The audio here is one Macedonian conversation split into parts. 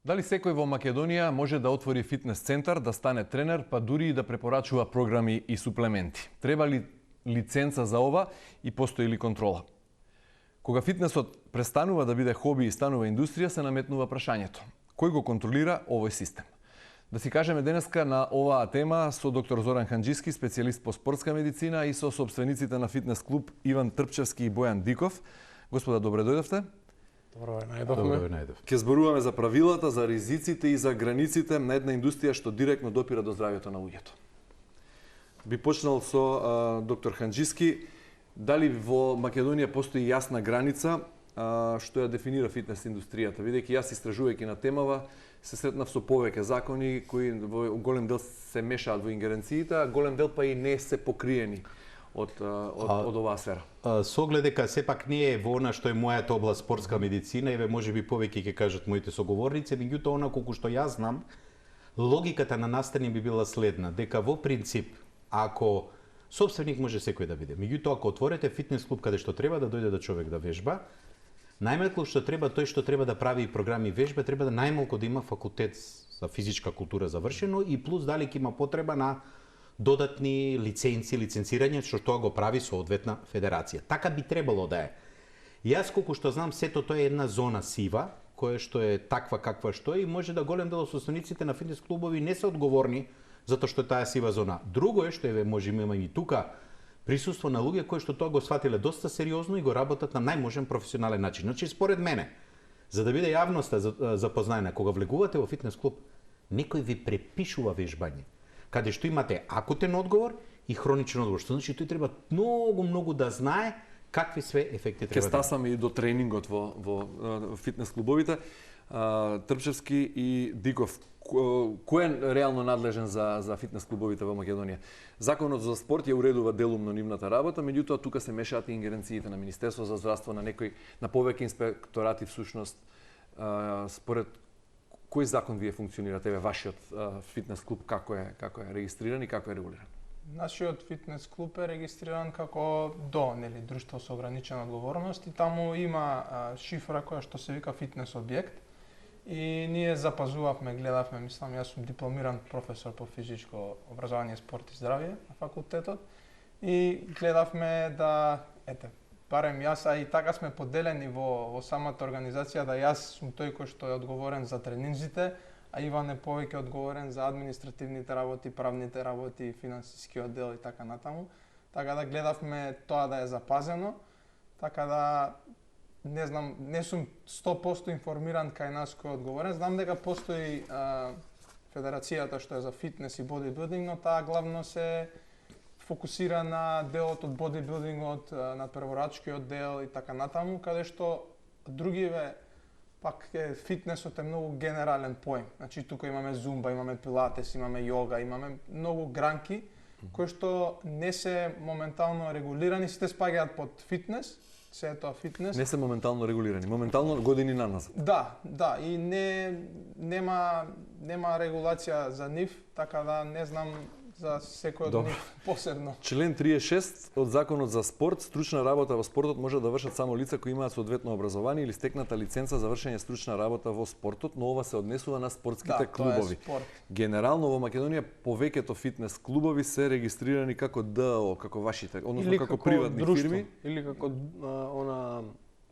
Дали секој во Македонија може да отвори фитнес центар, да стане тренер, па дури и да препорачува програми и суплементи? Треба ли лиценца за ова и постои ли контрола? Кога фитнесот престанува да биде хоби и станува индустрија, се наметнува прашањето: кој го контролира овој систем? Да си кажеме денеска на оваа тема со доктор Зоран Ханџиски, специјалист по спортска медицина, и со собствениците на фитнес клуб Иван Трпчевски и Бојан Диков. Господа, добре дојдовте. Добро најдовме. Ќе зборуваме за правилата, за ризиците и за границите на една индустрија што директно допира до здравјето на луѓето. Би почнал со доктор Ханџиски. Дали во Македонија постои јасна граница што ја дефинира фитнес индустријата? Бидејќи јас, истражувајќи на темава, се сретнав со повеќе закони кои во голем дел се мешаат во ингеренциите, а голем дел па и не се покриени од оваа сфера. Со оглед дека сепак не е во она што е мојата област спортска медицина, еве можеби повеќе ќе кажат моите соговорници, меѓутоа она колку што јас знам, логиката на настани би била следна, дека во принцип ако сопственик може секој да биде, меѓутоа ако отворите фитнес клуб каде што треба да дојде да човек да вежба, најмалку што треба, тој што треба да прави програми вежба, треба да најмалку да има факултет за физичка култура завршено и плюс дали ќе има потреба на додатни лиценци, лиценцирање, што тоа го прави соодветна федерација. Така би требало да е. Јас колку што знам, сето тоа е една зона сива, која што е таква каква што е, и може да голем дел од собствениците на фитнес клубови не се одговорни затоа што е таа сива зона. Друго е што може има и тука присуство на луѓе кои што тоа го сватиле доста сериозно и го работат на најможен професионален начин. Значи, според мене, за да биде јавноста запознаена, кога влегувате во фитнес клуб, некој ви препишува вежбање, каде што имате акутен одговор и хроничен одговор. Што значи тој треба многу да знае какви све ефекти треба. Ќе стасаме и до тренингот во фитнес клубовите. Трпчевски и Диков, кој е реално надлежен за фитнес клубовите во Македонија? Законот за спорт ја уредува делумно нивната работа, меѓутоа тука се мешаат и ингеренциите на Министерство за здравство, на повеќе инспекторати всушност. Според кој закон вие функционирате, вашиот фитнес клуб, како е регистриран и како е регулиран? Нашиот фитнес клуб е регистриран како друштво со ограничена одговорност, и таму има шифра која што се вика фитнес објект. И ние запазувавме, гледавме, мислам, јас сум дипломиран професор по физичко образование, спорт и здравје на факултетот, и гледавме да, барем јас, а и така сме поделени во самата организација, да јас сум тој кој што е одговорен за тренинзите, а Иван е повеќе одговорен за административните работи, правните работи, финансискиот дел и така натаму. Така да гледавме тоа да е запазено, така да не знам, не сум 100% информиран кај нас кој е одговорен. Знам дека постои федерацијата што е за фитнес и бодибилдинг, но таа главно се фокусира на делот од бодибилдингот, на прворачкиот дел и така натаму, каде што другиве пак фитнесот е многу генерален поим. Значи тука имаме зумба, имаме пилатес, имаме йога, имаме многу гранки кои што не се моментално регулирани, сите спаѓаат под фитнес. Се е тоа фитнес. Не се моментално регулирани, моментално години наназад. Да, и нема регулација за нив, така да не знам за секој од нив посебно. Член 36 од Законот за спорт: стручна работа во спортот може да вршат само лица кои имаат соодветно образование или стекната лиценца за вршење стручна работа во спортот, но ова се однесува на спортските клубови. Генерално во Македонија повеќето фитнес клубови се регистрирани како ДО, како вашите, односно како приватни фирми, или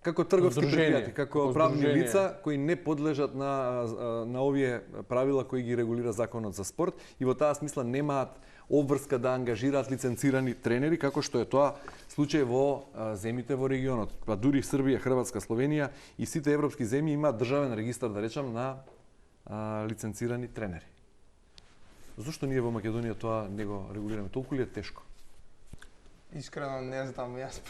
како трговски предпријатија, како правни лица кои не подлежат на овие правила кои ги регулира Законот за спорт, и во таа смисла немаат обврска да ангажираат лиценцирани тренери, како што е тоа случај во земјите во регионот. Па дури Србија, Хрватска, Словенија и сите европски земји имаат државен регистар, да речам, на лиценцирани тренери. Зошто ние во Македонија тоа не го регулираме? Толку ли е тешко? Искрено не знам, јас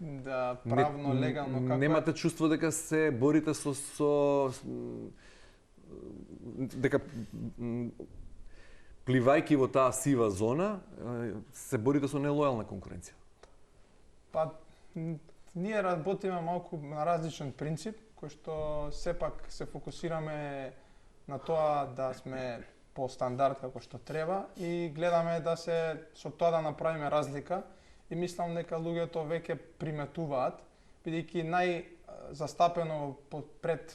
да правно, легално како немате чувство дека се борите со дека пливајќи во таа сива зона се борите со нелојална конкуренција? Па ние работиме малку на различен принцип, кој што сепак се фокусираме на тоа да сме по стандард како што треба и гледаме да се со тоа да направиме разлика. И мислам дека луѓето веќе приметуваат, бидејќи најзастапено пред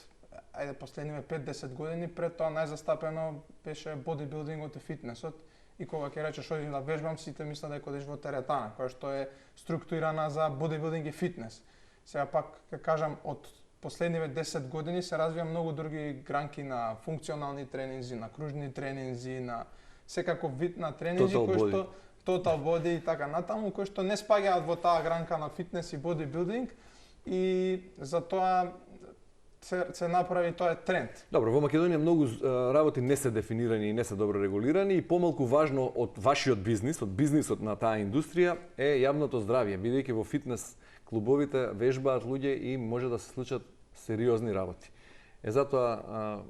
ајде последниве 5-10 години, пред тоа најзастапено беше бодибилдингот и фитнесот. И кога ќе речеш одиш да вежбам, сите мислат дека одиш во теретана, која што е структурирана за бодибилдинг и фитнес. Сега пак ќе кажам, од последниве 10 години се развија многу други гранки на функционални тренинзи, на кружни тренинзи, на секаков вид на тренинзи кои што total body и така натаму, кои што не спаѓаат во таа гранка на фитнес и бодибилдинг, и затоа се направи тоа тренд. Добро, во Македонија многу работи не се дефинирани и не се добро регулирани, и помалку важно од вашиот бизнис, од бизнисот на таа индустрија е јавното здравје, бидејќи во фитнес клубовите вежбаат луѓе и може да се случат сериозни работи. Затоа,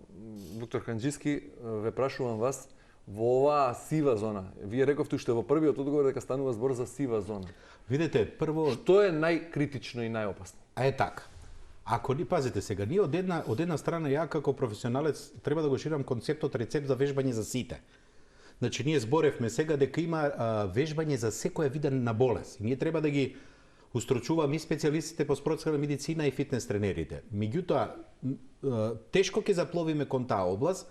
доктор Ханџиски, ве прашувам вас, во оваа сива зона, вие рековте уште во првиот одговор дека станува збор за сива зона. Видете, прво... Што е најкритично и најопасно? Така. Ако ни пазите сега, ние од една страна, ја како професионалец треба да го ширам концептот рецепт за вежбање за сите. Значи, ние зборевме сега дека има вежбање за секоја вида на болест. Ние треба да ги устрочуваме и специјалистите по спортска медицина и фитнес тренерите. Меѓутоа, тешко ќе запловиме кон таа област,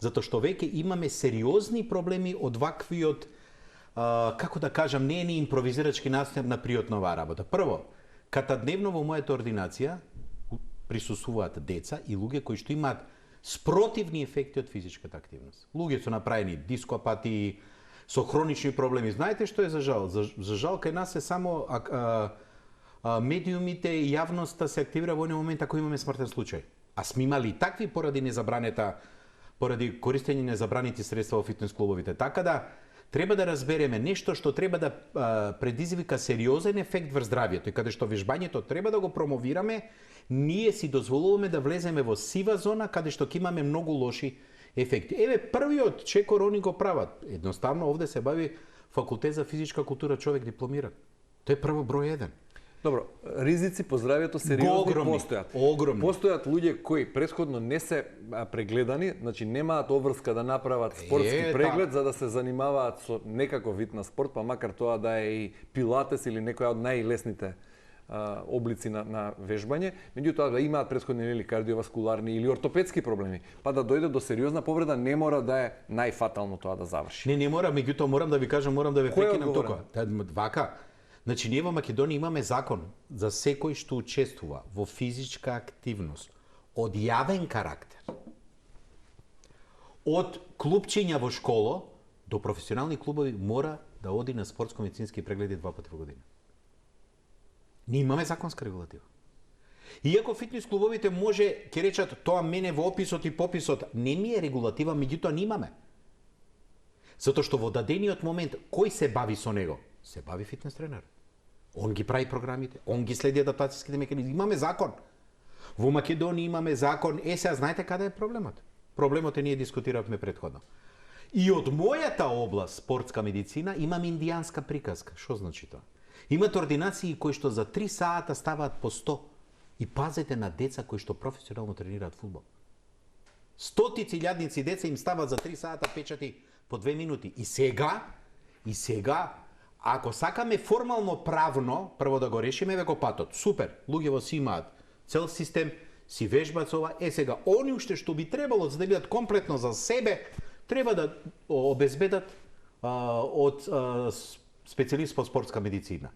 затоа што веќе имаме сериозни проблеми од ваквиот, како да кажам, не е ни импровизирачки настап на приот на оваа работа. Прво, катадневно во мојата ординација присуствуваат деца и луѓе кои што имаат спротивни ефекти од физичката активност. Луѓе со направени дископатии, со хронични проблеми. Знаете што е за жал? За жал кај нас е само медиумите и јавноста се активира во еден момент ако имаме смртен случај. А сме имали такви поради користење незабранети средства во фитнес клубовите. Така да треба да разбереме нешто што треба да предизвика сериозен ефект врз здравјето и каде што вежбањето треба да го промовираме, ние си дозволуваме да влеземе во сива зона каде што ќе имаме многу лоши ефекти. Еве првиот чекор они го прават. Едноставно овде се бави факултет за физичка култура, човек дипломиран. Тој е прво број 1. Добро, ризици по здравјето сериозни постојат. Огромни. Постојат луѓе кои претходно не се прегледани, значи немаат обврска да направат спортски преглед за да се занимаваат со некаков вид на спорт, па макар тоа да е и пилатес или некоја од најлесните облици на вежбање, меѓутоа да имаат претходни или кардиоваскуларни или ортопедски проблеми, па да дојде до сериозна повреда, не мора да е најфатално тоа да заврши. Не мора, меѓутоа морам да ви кажам, морам да ве прекинам тука. Вака, значи ние во Македонија имаме закон за секој што учествува во физичка активност од јавен карактер, од клубчиња во школа до професионални клубови мора да оди на спортско-медицински прегледи 2 пати во година. Ние имаме законска регулатива. Иако фитнес клубовите може, ќе речат, тоа мене во описот и пописот не ми е регулатива, меѓутоа не имаме. Затоа што во дадениот момент, кој се бави со него? Се бави фитнес тренер. Он ги прави програмите, он ги следи адаптацијските механизми. Имаме закон. Во Македонија имаме закон. Сега знаете каде е проблемот? Проблемот е ние дискутиравме претходно. И од мојата област, спортска медицина, имам индијанска приказка. Што значи тоа? Имат ординации кои што за 3 сата ставаат по 100. И пазете на деца кои што професионално тренираат фудбал. Стотици илјадници деца им стават за 3 сата печати по 2 минути. И сега, ако сакаме формално правно, прво да го решиме, веко патот. Супер, луѓето си имаат цел систем, си вежбаат ова. Сега, они уште што би требало за да бидат комплетно за себе, треба да обезбедат од специјалист по спортска медицина.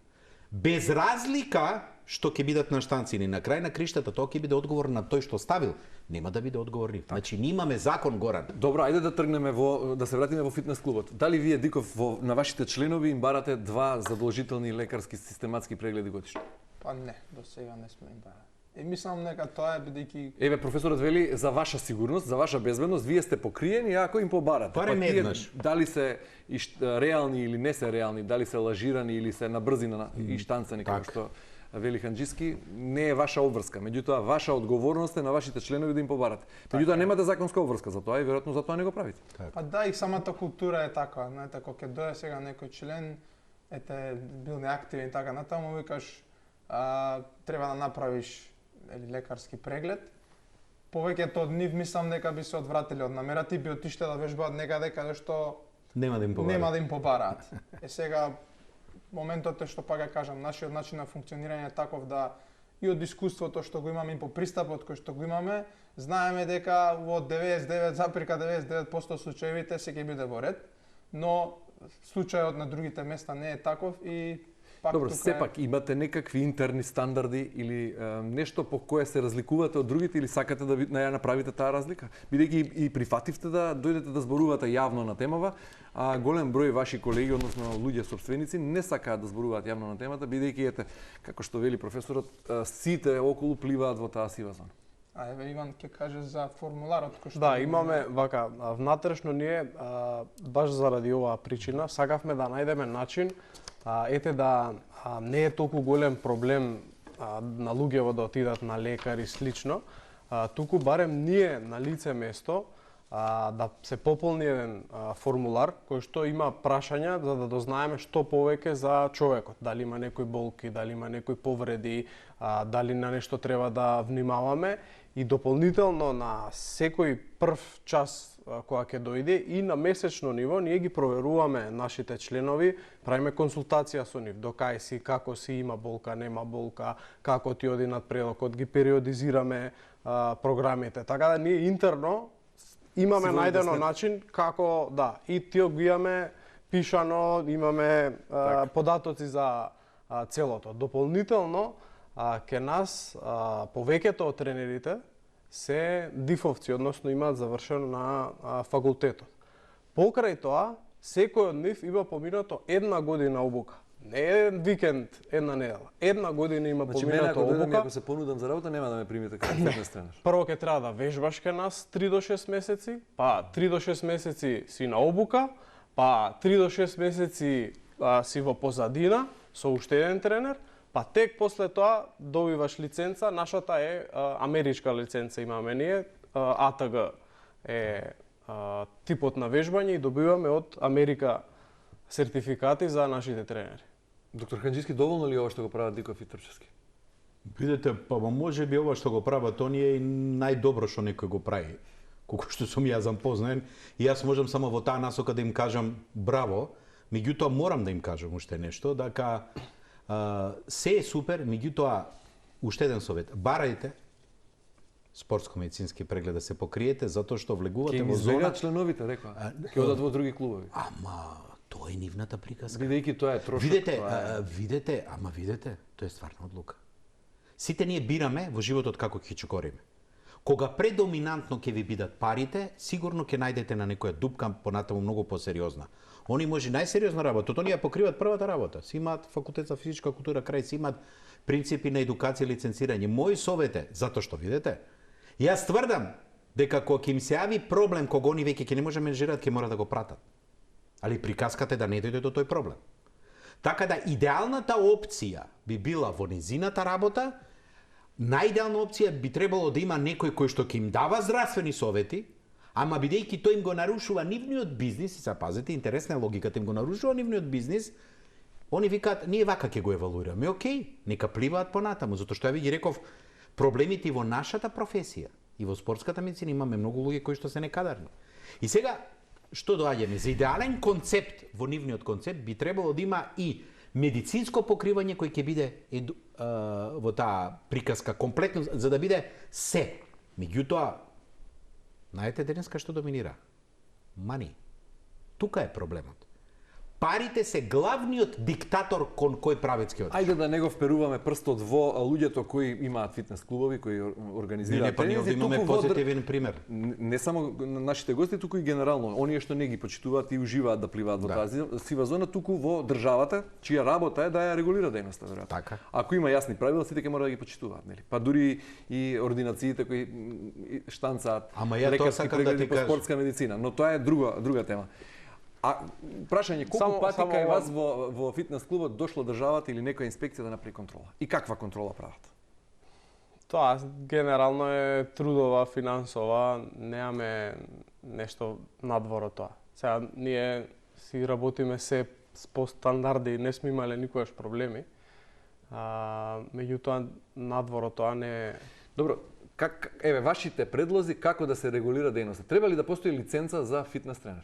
Без разлика што ќе бидат наштанцини. На крај на криштата тоа ќе биде одговор на тој што ставил. Нема да биде одговор нив. Значи, ние имаме закон, Горан. Добро, ајде да тргнеме да се вратиме во фитнес клубот. Дали вие, Диков, на вашите членови им барате 2 задолжителни лекарски систематски прегледи годишно? Па не, до сега не сме им барали. И мислам дека тоа е бидејќи... Еве, професорот вели за ваша сигурност, за ваша безбедност, вие сте покриени, ако им побарате. Барем еднаш. Дали се реални или не се реални, дали се лажирани или се на брзина и штанцани, како што вели Ханџиски, не е ваша обврска. Меѓутоа, ваша одговорност е на вашите членови да им побарате. Меѓутоа, немате законска обврска за тоа и веројатно за тоа не го правите. Па да, и самата култура е таква. Знаете, кога ќе дојде сега некој член, бил неактивен и така натаму, викаш, треба да направиш лекарски преглед. Повеќето од нив мислам дека би се одвратили од намерата и би отишле да вежбаат некаде каде што нема да им побараат. Сега моментот е што пак ја кажам, нашиот начин на функционирање е таков да и од искуството што го имаме и по пристапот кој што го имаме, Знаеме дека во 99,99% случаевите се ќе биде во ред, но случајот на другите места не е таков и пак Добро, тука сепак имате некакви интерни стандарди или нешто по кое се разликувате од другите или сакате да ја направите таа разлика? Бидејќи и прифативте да дојдете да зборувате јавно на темава, а голем број ваши колеги, односно луѓе собственици, не сакаат да зборуваат јавно на темата, бидејќи ете, како што вели професорот, сите околу пливаат во таа сива зона. А еве Иван ќе каже за формуларот кој што Да, имаме вака внатрешно ние баш заради оваа причина сакавме да најдеме начин ете да не е толку голем проблем на луѓето да отидат на лекар и слично, туку барем ние на лице место да се пополни еден формулар кој што има прашања за да дознаеме што повеќе за човекот, дали има некои болки, дали има некои повреди, дали на нешто треба да внимаваме и дополнително на секој прв час кога ќе дојде и на месечно ниво ние ги проверуваме нашите членови, правиме консултација со нив, докај си, како си, има болка, нема болка, како ти оди надпредокот, ги периодизираме програмите. Така да ние интерно имаме најдено начин како да и тие го имаме пишано, имаме податоци за целото. Дополнително ке нас повеќето од тренерите се дифовци, односно имаат завршено на факултетот. Покрај тоа, секој од нив има поминато 1 година обука. Не еден викенд, една недела. 1 година има поминато Значи, обука. ако се понудам за работа, нема да ме примите како фитнес тренер. Прво ќе треба да вежбаш ке нас 3 до 6 месеци, па 3 до 6 месеци си на обука, па 3 до 6 месеци си во позадина со уште еден тренер, па тек после тоа добиваш лиценца, нашата е америчка лиценца имаме ние, ATG е типот на вежбање и добиваме од Америка сертификати за нашите тренери. Доктор Ханџиски, доволно ли е ова што го прават Диков и Трчевски? Видете, па може би ова што го прават они е и најдобро што некој го прави. Колку што сум јас запознаен, и јас можам само во таа насока да им кажам браво, меѓутоа морам да им кажам уште нешто, дека се е супер, меѓутоа уште еден совет, барајте спортско-медицински преглед да се покриете затоа што влегувате Ќе во зона. избегаат членовите, рекоа. Ќе одат во други клубови. Ама тоа е нивната приказка. Бидејќи тоа е трошок. Видете, тоа е стварна одлука. Сите ние бираме во животот како ќе чекориме. Кога предоминантно ќе ви бидат парите, сигурно ќе најдете на некоја дупка понатаму многу посериозна. Они може најсериозна работа, тоа ние покриваат првата работа. Си имаат факултет за физичка култура, крај си имаат принципи на едукација и лиценцирање. Мој совет е, затоа што видите, јас тврдам дека кога ќе им се јави проблем кога они веќе ќе не може менеджираат, ќе мора да го пратат. Али приказката е да не дојде до тој проблем. Така да идеалната опција би била во низината работа, најидеална опција би требало да има некој кој што ќе им дава здравствени совети, ама бидејќи тој им го нарушува нивниот бизнис, и се пазете, интересна е логиката, им го нарушува нивниот бизнис, они викаат, ние вака ќе го евалуираме, окей, нека пливаат понатаму, затоа што ја ви ги реков, проблемите и во нашата професија, и во спортската медицина имаме многу луѓе кои што се некадарни. И сега, што доаѓаме? За идеален концепт во нивниот концепт би требало да има и медицинско покривање кој ќе биде во таа приказка комплетно, за да биде се. Меѓутоа, знаете денеска што доминира? Мани. Тука е проблемот. Парите се главниот диктатор кон кој правец ќе одиш. Ајде да не го вперуваме прстот во луѓето кои имаат фитнес клубови, кои организираат тренинзи, имаме позитивен пример. Не само нашите гости, туку и генерално, оние што не ги почитуваат и уживаат да пливаат во таа сива зона, туку во државата, чија работа е да ја регулира дејноста, веројатно. Така. Ако има јасни правила, сите ќе мора да ги почитуваат, нели? Па дури и ординациите кои штанцаат лекарски прегледи по спортска медицина, но тоа е друга тема. А прашање, колку пати кај вас во фитнес клубот дошло државата или некоја инспекција да направи контрола? И каква контрола прават? Тоа генерално е трудова, финансова, немаме нешто надвор од тоа. Сега ние си работиме се по стандарди, не сме имале никогаш проблеми. Меѓутоа надвор од тоа не. Добро, еве вашите предлози како да се регулира дејноста? Треба ли да постои лиценца за фитнес тренер?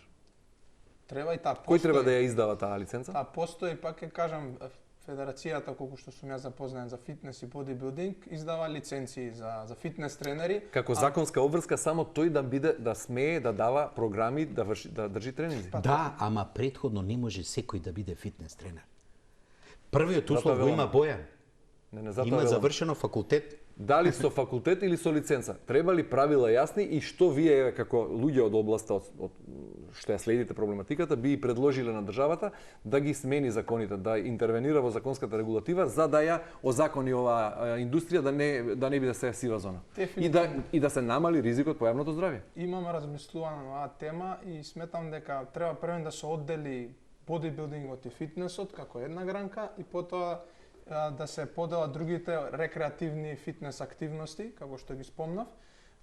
Треба и таа постои. Кој треба да ја издава таа лиценца? Постои, пак ќе кажам, Федерацијата, колку што сум јас запознаен за фитнес и бодибилдинг, издава лиценции за фитнес тренери. Како законска обврска само тој да смее да дава програми, да држи тренинзи. Да, ама претходно не може секој да биде фитнес тренер. Првиот услов го велам. има Бојан. Не, Има завршено факултет. Дали со факултет или со лиценца? Треба ли правила јасни и што вие како луѓе од областа од што ја следите проблематиката би и предложиле на државата да ги смени законите, да интервенира во законската регулатива за да ја озакони оваа индустрија да не биде се сива зона. И да се намали ризикот по јавното здравје. Имам размислувано на оваа тема и сметам дека треба прво да се оддели бодибилдингот и фитнесот како една гранка и потоа да се поделат другите рекреативни фитнес активности, како што ги спомнав,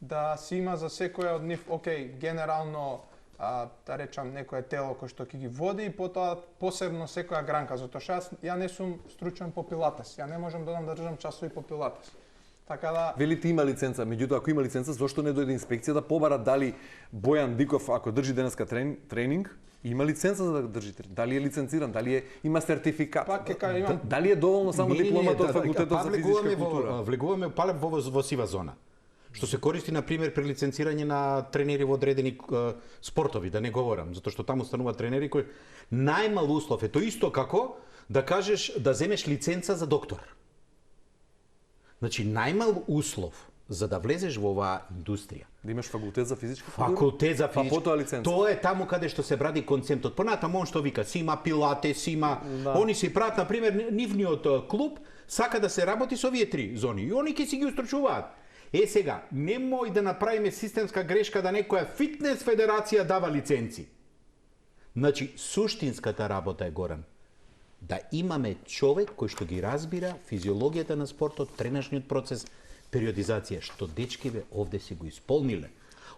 да се има за секоја од нив, генерално, да речам, некое тело кој што ќе ги води и потоа посебно секоја гранка, затоа што ја не сум стручен по пилатес, ја не можам да држам часови по пилатес. Така да Велите има лиценца, меѓутоа ако има лиценца, зошто не дојде инспекција да побара дали Бојан Диков ако држи денеска тренинг има лиценца за да држи тренинг? Дали е лиценциран, дали има сертификат? Пак ќе кажам, дали е доволно само дипломата од факултетот за физичка култура? Влегуваме во сива зона. Што се користи на пример при лиценцирање на тренери во одредени спортови, да не говорам, затоа што таму стануваат тренери кои најмал услов е тоа исто како да кажеш да земеш лиценца за доктор. Значи најмал услов за да влезеш во оваа индустрија. Да имаш факултет за физичка култура? Факултет за Па физичка. потоа лиценца. Тоа е таму каде што се бради концептот. Понатаму он што вика, си има пилатес, си има... Они си прават, на пример, нивниот клуб сака да се работи со овие три зони и они ќе си ги устручуваат. Сега, немој да направиме системска грешка да некоја фитнес федерација дава лиценци. Значи, суштинската работа е, Горан, да имаме човек кој што ги разбира физиологијата на спортот, тренажниот процес, периодизација, што дечкиве овде си го исполниле.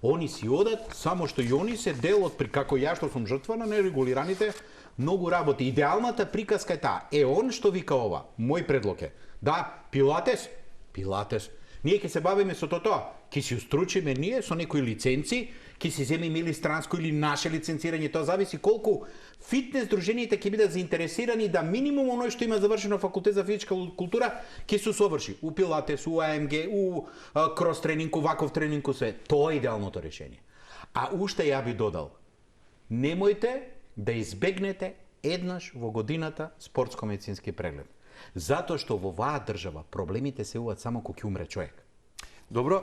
Они си одат, само што и они се дел од како ја што сум жртва на нерегулираните многу работи. Идеалната приказка е таа. Он што вика ова, мој предлог е. Да, пилатес. Ние ќе се бавиме со тоа. Ќе си устручиме ние со некои лиценци, ќе си земеме или странско или наше лиценцирање, тоа зависи колку фитнес дружениите ќе бидат заинтересирани да минимум оној што има завршено факултет за физичка култура ќе се усоврши. У пилатес, у АМГ, у крос тренинг, у ваков тренинг, у све. Тоа е идеалното решение. А уште ја би додал, немојте да избегнете еднаш во годината спортско-медицински преглед. Затоа што во оваа држава проблемите се уват само кога ќе умре човек. Добро,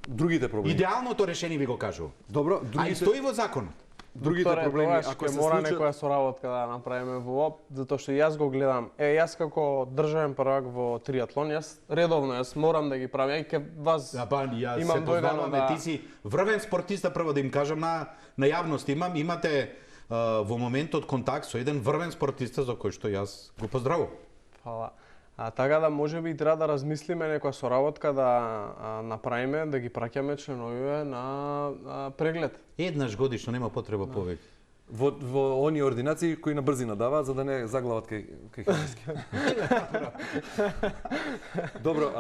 другите проблеми. Идеалното решение ви го кажувам. Добро, А и стои во закон. Другите проблеми, ако се мора некоја соработка да направиме во ОП, затоа што јас го гледам. Јас како државен првак во триатлон, јас редовно морам да ги правам. Ја ке вас Јас имам се познаваме, ти си врвен спортиста, прво да им кажам на јавност. Имате во моментот контакт со еден врвен спортиста за кој што јас го поздравувам. Фала. Така да можеби треба да размислиме некоја соработка да направиме, да ги праќаме членовиве на преглед. Еднаш годишно, нема потреба повеќе. Во оние ординации кои на брзина даваат за да не заглават кај хемиски. Добро,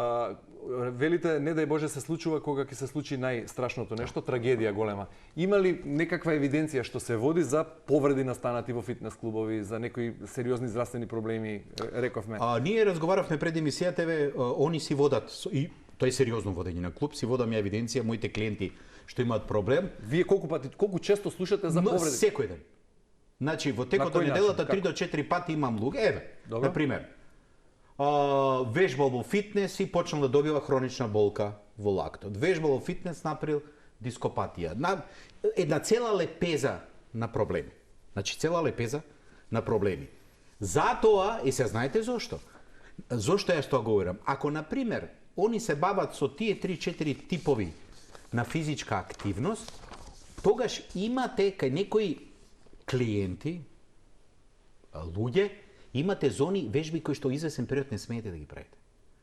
велите не дај Боже се случува кога ќе се случи најстрашното нешто, трагедија голема. Има ли некаква евиденција што се води за повреди настанати во фитнес клубови, за некои сериозни здравствени проблеми, рековме? Ние разговаравме пред емисијата, они си водат и тоа е сериозно водење на клуб, си водам ја евиденција моите клиенти што имаат проблем. Вие колку често слушате за повреди? Секој ден. Значи во текот на неделата 3 до 4 пати имам луѓе. На пример, вежбал во фитнес и почнал да добива хронична болка во лактот. Вежбал во фитнес направил дископатија. Една цела лепеза на проблеми. Значи цела лепеза на проблеми. Затоа, и се знаете зошто? Зошто јас тоа говорам? Ако на пример они се бават со тие 3-4 типови на физичка активност, тогаш имате кај некои клиенти, луѓе, имате зони вежби кои што извесен период не смеете да ги правите.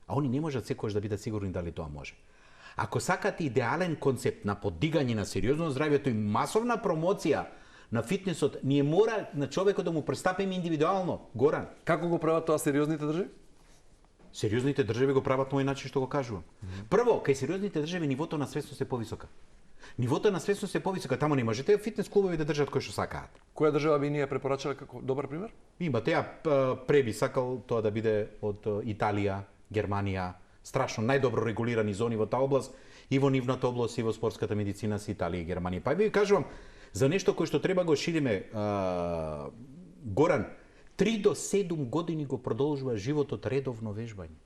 А они не можат секогаш да бидат сигурни дали тоа може. Ако сакате идеален концепт на подигање на сериозно здравјето и масовна промоција на фитнесот, ние мора на човекот да му пристапиме индивидуално. Горан. Како го прават тоа сериозните држави? Сериозните држави го прават на овој начин што го кажувам. Прво, кај сериозните држави нивото на свесност е повисока. Нивото на свесност е повисока, таму не можете фитнес клубови да држат кој што сакаат. Која држава би ние препорачале како добар пример? Има, теа преби сакал тоа да биде од Италија, Германија, страшно најдобро регулирани зони во таа област, и во нивната област, и во спортската медицина со Италија и Германија. Па ви кажувам, за нешто кој што треба го шириме, Горан, 3 до 7 години го продолжува животот редовно вежбање.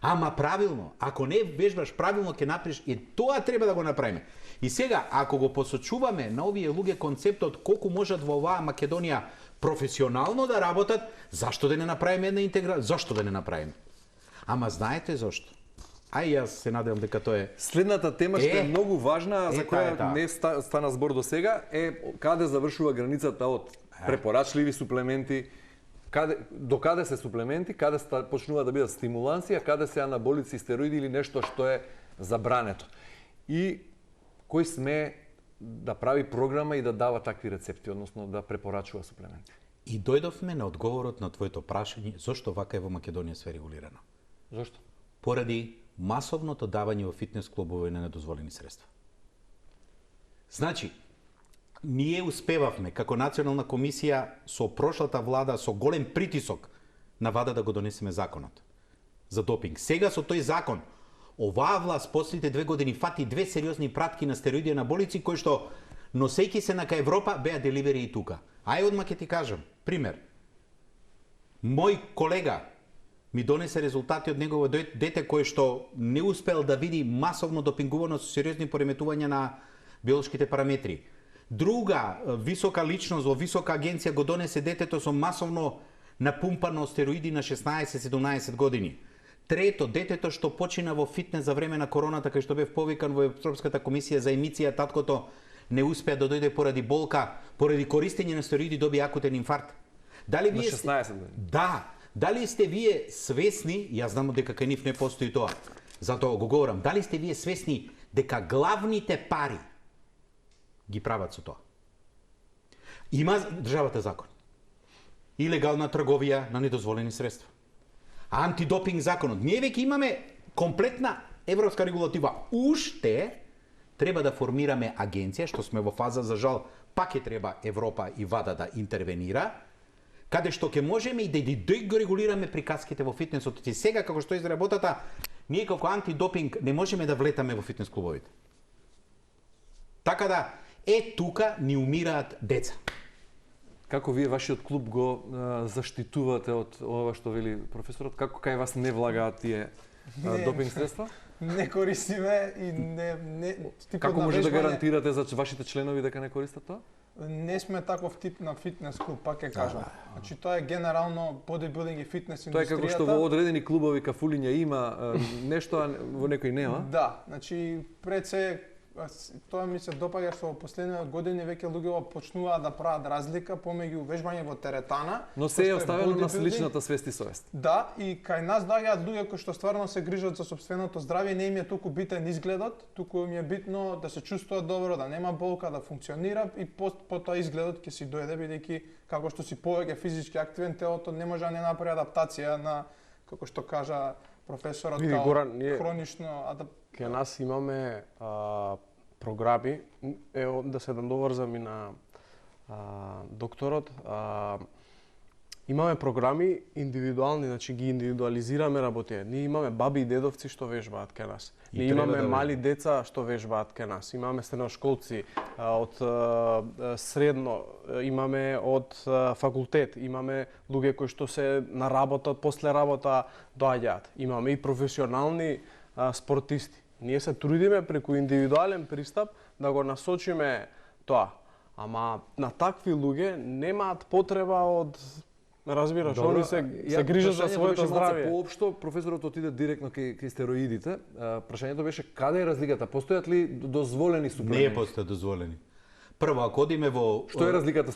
Ама правилно, ако не вежбаш правилно, ќе направиш, и тоа треба да го направиме. И сега, ако го посочуваме на овие луѓе концептот колку можат во оваа Македонија професионално да работат, зашто да не направиме една интеграција? Зашто да не направиме? Ама знаете зашто? Јас се надевам дека тоа е. Следната тема што е многу важна, за која не стана збор до сега, е каде завршува границата од препорачливи суплементи, до каде се суплементи, каде почнува да бидат стимуланси, а каде се анаболици, стероиди или нешто што е забрането. И кој сме да прави програма и да дава такви рецепти, односно да препорачува суплементи. И дојдовме на одговорот на твоето прашање, зошто вака е во Македонија све регулирано. Зошто? Поради масовното давање во фитнес клубови на недозволени средства. Значи, ние успевавме како национална комисија со прошлата влада со голем притисок на ВАДА да го донесеме законот за допинг. Сега со тој закон оваа власт последните 2 години фати 2 сериозни пратки на стероиди и анаболици кои што носејќи се на кај Европа беа деливери и тука. Ај одма ќе ти кажам, пример. Мој колега ми донесе резултати од негово дете кој што не успел да види масовно допингувано со сериозни пореметувања на биолошките параметри. Друга висока личност во висока агенција го донесе детето со масовно напумпано стероиди на 16-17 години. Трето, детето што почина во фитнес за време на короната, кај што бев повикан во Европската комисија за емисија, таткото не успеа да дојде поради болка, поради користење на стероиди доби акутен инфаркт. Дали вие на 16 години? Да. Дали сте вие свесни, јас знам дека кај нив не постои тоа, затоа го говорам, дали сте вие свесни дека главните пари ги прават со тоа? Има државата закон. Илегална трговија на недозволени средства. Антидопинг законот. Ние веќе имаме комплетна европска регулатива. Уште треба да формираме агенција, што сме во фаза, за жал, пак е треба Европа и ВАДА да интервенира, каде што ќе можеме и да го регулираме приказките во фитнесот. И сега, како што изработата, ние како антидопинг не можеме да влетаме во фитнес клубовите. Така да, тука ни умираат деца. Како вие вашиот клуб го заштитувате од ова што вели професорот? Како кај вас не влагаат тие допинг средства? Не користиме и не Како може да гарантирате за вашите членови дека не користат тоа? Не сме таков тип на фитнес клуб, пак ќе кажам. Значи тоа е генерално бодибилдинг и фитнес индустријата. Тоа е како што во одредени клубови кафулиња има нешто, а во некои нема? Да, значи пред се тоа ми се допаѓа што во последните години веќе луѓето почнуваат да прават разлика помеѓу вежбање во теретана, но се е оставено на личната свест и совест. Да, и кај нас доаѓаат луѓе кои што стварно се грижат за сопственото здравје, не им е толку битен изгледот, туку им е битно да се чувствуваат добро, да нема болка, да функционира и потоа изгледот ќе си дојде бидејќи како што си повеќе физички активен, телото не може да не направи адаптација на, како што кажа професорот, хронично Ке нас имаме програми, да се надоврзам и на докторот, имаме програми индивидуални, значи ги индивидуализираме работите. Ние имаме баби и дедовци што вежбаат ке нас. Ние имаме мали деца што вежбаат ке нас. Имаме средношколци од средно, имаме од факултет, имаме луѓе кои што се на работа, после работа доаѓаат. Имаме и професионални спортисти. Ние се трудиме преку индивидуален пристап да го насочиме тоа. Ама на такви луѓе немаат потреба од, разбираш, они се грижат за своето здравје. Поопшто професорот отиде директно кај стероидите. Прашањето беше каде е разликата? Постојат ли дозволени суплементи? Не постојат дозволени. Прво, ако одиме во... Што е разликата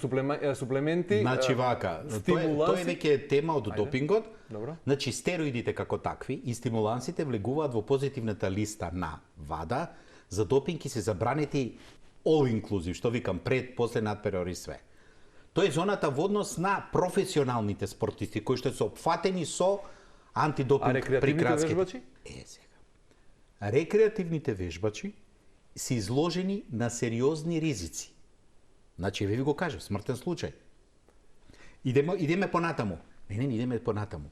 суплементи? Значи вака, тоа е веќе тема од допингот. Добро. Значи стероидите како такви и стимулансите влегуваат во позитивната листа на ВАДА за допинг и се забранети all inclusive, што викам пред, после, надпериод и све. Тоа е зоната во однос на професионалните спортисти кои што се опфатени со антидопинг прикраските. А рекреативните вежбачи? Сега. Рекреативните вежбачи се изложени на сериозни ризици. Значи, ви го кажав, смртен случај. Идеме понатаму. Не, идеме понатаму.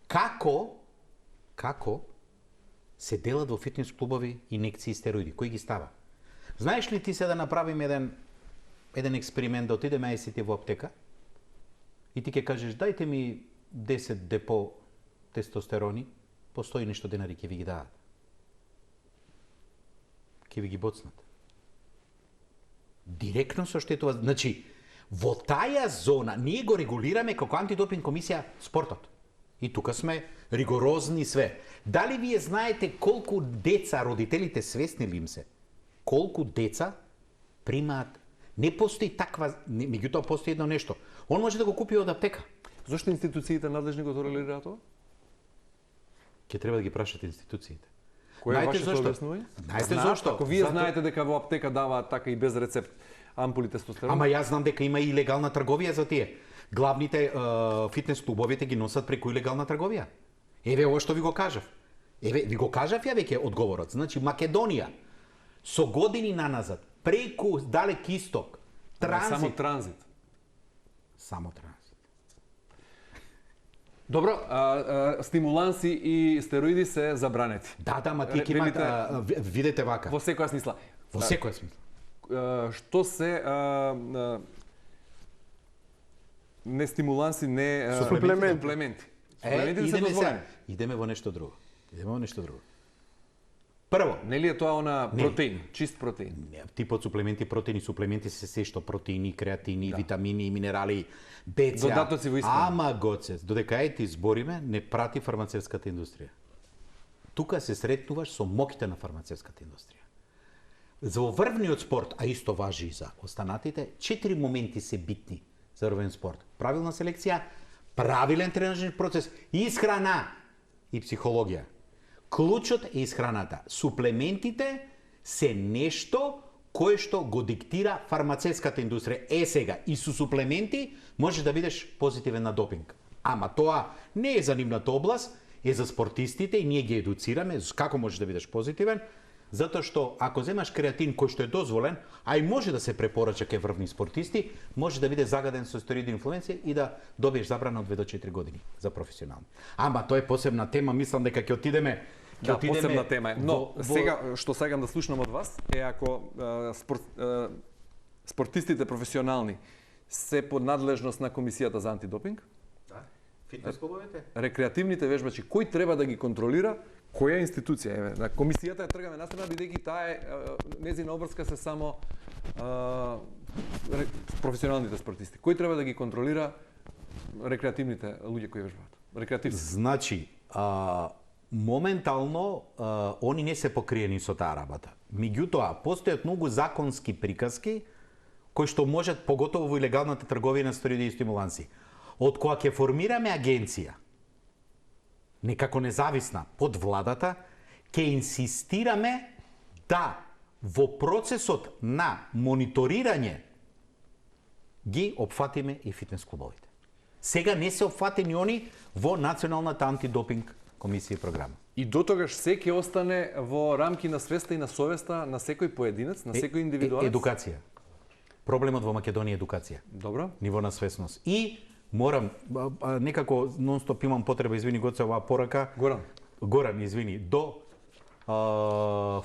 Како се делат во фитнес клубови инекции стероиди? Кој ги става? Знаеш ли ти се да направиме еден експеримент, да отидеме сите во аптека и ти ќе кажеш, дајте ми 10 депо тестостерони, по 100 и нешто денари ќе ви ги дадат. Ќе ви ги боцнат. Директно со штетува. Значи, во таја зона ние го регулираме како антидопинг комисија спортот. И тука сме ригорозни све. Дали вие знаете колку деца, родителите свесни ли им се? Колку деца примаат? Не постои таква, меѓутоа постои едно нешто. Он може да го купи од аптека. Зошто институциите надлежни го толерираат тоа? Ќе треба да ги прашате институциите. Кој е вашето објаснување? Знаете зошто? Ако вие знаете дека во аптека даваат така и без рецепт ампули тестостерон. Ама јас знам дека има и легална трговија за тие. Главните фитнес клубовите ги носат преку илегална трговија. Еве ова што ви го кажав. Еве ви го кажав ја веќе одговорот. Значи Македонија со години наназад преку далек исток транзит. Само транзит. Само транзит. Добро, стимуланси и стероиди се забранети. Да, ма тие имаат, видете вака. Во секоја смисла. Во секоја смисла. Што се не стимуланси, не суплементи. Суплементите се дозволени. Идеме во нешто друго. Прво, нели е тоа она протеин, чист протеин? Типот суплементи, суплементи се што протеини, креатини, витамини, минерали, ДЦА. Додатоци во исхрана. Ама гоце, додека ти збориме, не прати фармацевската индустрија. Тука се сретнуваш со моките на фармацевската индустрија. За врвниот спорт, а исто важи и за останатите, 4 моменти се битни за врвен спорт. Правилна селекција, правилен тренажен процес, исхрана и психологија. Клучот е исхраната. Суплементите се нешто кое што го диктира фармацевската индустрија. Сега, и со суплементи можеш да бидеш позитивен на допинг. Ама тоа не е за нивната област, е за спортистите и ние ги едуцираме како можеш да бидеш позитивен, затоа што ако земаш креатин кој што е дозволен, а и може да се препорача кај врвни спортисти, може да биде загаден со стероидна инфлуенција и да добиеш забрана од 2 до 4 години за професионално. Ама тоа е посебна тема, мислам дека ќе отидеме. Да, посебна тема е. Но сега што сакам да слушнам од вас е ако спортистите професионални се под надлежност на комисијата за антидопинг, да, фитнес клубовите, рекреативните вежбачи, кој треба да ги контролира? Која институција? Еве, на комисијата ја тргаме настрана бидејќи таа е нејзина обврска се само професионалните спортисти. Кој треба да ги контролира рекреативните луѓе кои вежбаат? Рекреативци. Значи, моментално они не се покриени со таа работа. Меѓутоа, постојат многу законски приказки кои што можат, поготово во илегалната трговија на стероиди и стимуланси. Од кога ќе формираме агенција, некако независна под владата, ќе инсистираме да во процесот на мониторирање ги опфатиме и фитнес клубовите. Сега не се опфатени они во Националната антидопинг комисија и програма. И дотогаш се ќе остане во рамки на свеста и на совеста на секој поединец, на секој индивидуалец? Едукација. Проблемот во Македонија е едукација. Добро. Ниво на свесност. И морам, некако нон-стоп имам потреба, извини Гоце, оваа порака. Горан, извини, до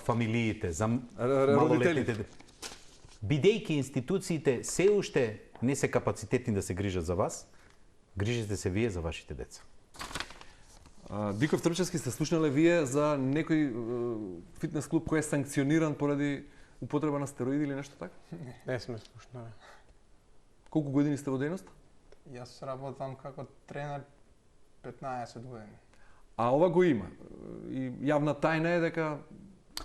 фамилиите, за малолетните. Бидејќи институциите се уште не се капацитетни да се грижат за вас, грижите се вие за вашите деца. Диков Трчевски, сте слушнале вие за некој фитнес клуб кој е санкциониран поради употреба на стероиди или нешто така? Не сме слушнале. Колку години сте во дејност? Јас работам како тренер 15 години. А ова го има. И јавна тајна е дека...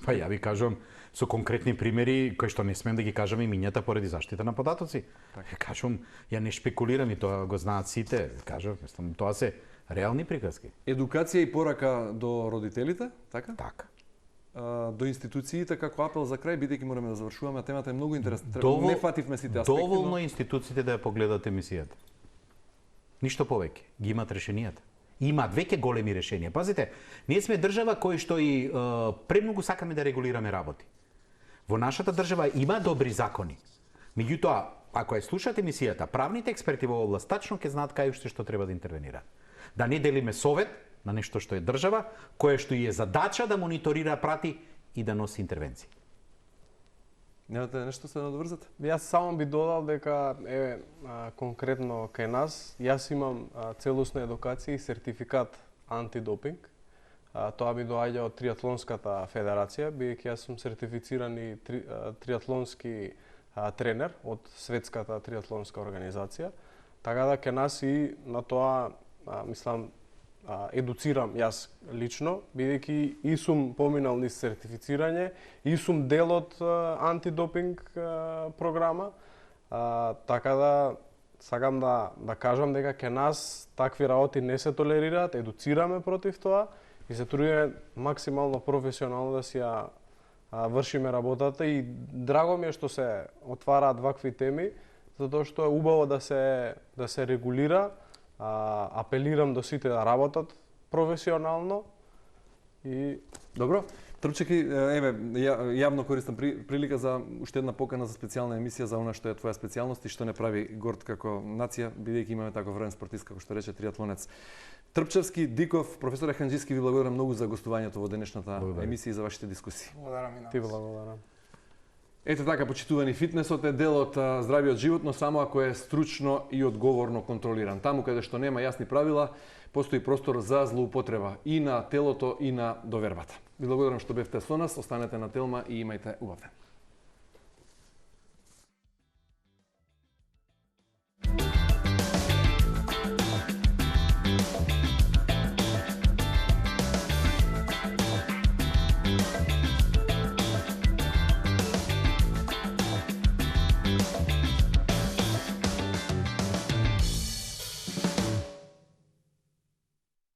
Па ја ви кажувам со конкретни примери кои што не смеем да ги кажеме имињата поради заштита на податоци. Кажувам, ја не шпекулирам и тоа го знаат сите. Кажувам, мислам, тоа се реални приказки. Едукација и порака до родителите, така? Така. До институциите како апел за крај, бидејќи мораме да завршуваме, темата е многу интересна. Не фативме сите аспекти. Доволно институциите да ја погледат емисијата. Ништо повеќе. Ги имат решенијата. Имаат веќе големи решенија. Пазите, ние сме држава кој што и премногу сакаме да регулираме работи. Во нашата држава има добри закони. Меѓутоа, ако ја слушате емисијата, правните експерти во област тачно ќе знаат кај уште што треба да интервенира. Да не делиме совет на нешто што е држава, кое што и е задача да мониторира, прати и да носи интервенции. Немате нешто се надоврзате? Јас само би додал дека конкретно кај нас, јас имам целосна едукација и сертификат антидопинг. Тоа ми доаѓа од Триатлонската федерација, бидејќи јас сум сертифициран и триатлонски тренер од Светската триатлонска организација. Така да кај нас и на тоа, мислам, едуцирам јас лично, бидејќи и сум поминал низ сертифицирање, и сум дел од антидопинг програма, така да сакам да кажам дека кај нас такви работи не се толерираат, едуцираме против тоа и се трудиме максимално професионално да си ја вршиме работата и драго ми е што се отвараат вакви теми, затоа што е убаво да се регулира. Апелирам до сите да работат професионално и Добро. Трпчеки, еве, јавно користам прилика за уште една покана за специјална емисија за она што е твоја специјалност и што не прави горд како нација, бидејќи имаме таков вреден спортист како што рече триатлонец. Трпчевски, Диков, професоре Ханџиски, ви благодарам многу за гостувањето во денешната емисија и за вашите дискусии. Благодарам и на ти вас. благодарам. Ете така, почитувани, фитнесот е дел од здравиот живот, но само ако е стручно и одговорно контролиран. Таму каде што нема јасни правила, постои простор за злоупотреба и на телото и на довербата. Ви благодарам што бевте со нас, останете на Телма и имајте убав ден.